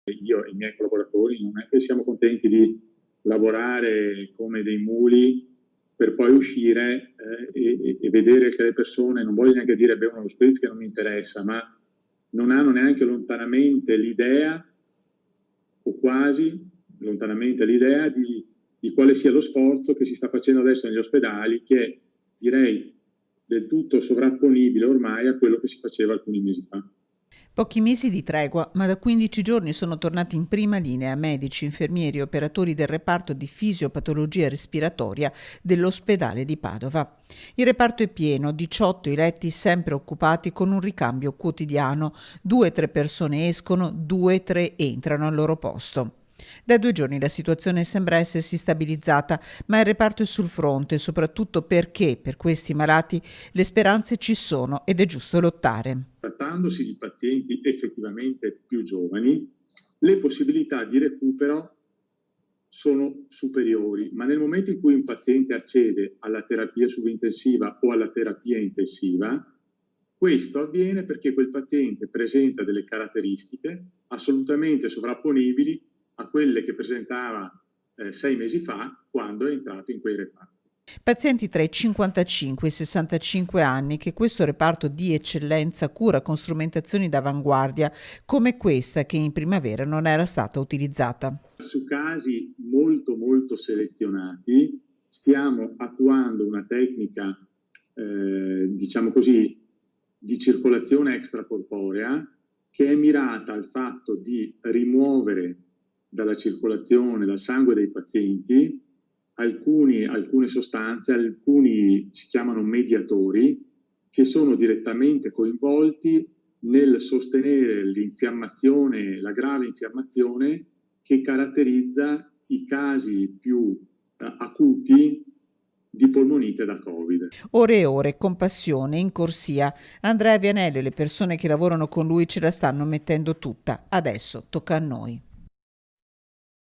Io e i miei collaboratori non è che siamo contenti di lavorare come dei muli per poi uscire e vedere che le persone, non voglio neanche dire bevono lo spritz che non mi interessa, ma non hanno neanche lontanamente l'idea, o quasi lontanamente l'idea di quale sia lo sforzo che si sta facendo adesso negli ospedali, che è, direi, del tutto sovrapponibile ormai a quello che si faceva alcuni mesi fa. Pochi mesi di tregua, ma da 15 giorni sono tornati in prima linea medici, infermieri e operatori del reparto di fisiopatologia respiratoria dell'ospedale di Padova. Il reparto è pieno, 18 i letti sempre occupati con un ricambio quotidiano. 2-3 persone escono, 2-3 entrano al loro posto. Da 2 giorni la situazione sembra essersi stabilizzata, ma il reparto è sul fronte, soprattutto perché per questi malati le speranze ci sono ed è giusto lottare. Trattandosi di pazienti effettivamente più giovani, le possibilità di recupero sono superiori, ma nel momento in cui un paziente accede alla terapia subintensiva o alla terapia intensiva, questo avviene perché quel paziente presenta delle caratteristiche assolutamente sovrapponibili a quelle che presentava 6 mesi fa quando è entrato in quei reparti. Pazienti tra i 55 e i 65 anni che questo reparto di eccellenza cura con strumentazioni d'avanguardia come questa che in primavera non era stata utilizzata. Su casi molto selezionati stiamo attuando una tecnica, diciamo così, di circolazione extracorporea che è mirata al fatto di rimuovere dalla circolazione, dal sangue dei pazienti, alcune sostanze, alcuni si chiamano mediatori, che sono direttamente coinvolti nel sostenere l'infiammazione, la grave infiammazione che caratterizza i casi più acuti di polmonite da Covid. Ore e ore, con passione, in corsia, Andrea Vianello e le persone che lavorano con lui ce la stanno mettendo tutta. Adesso tocca a noi.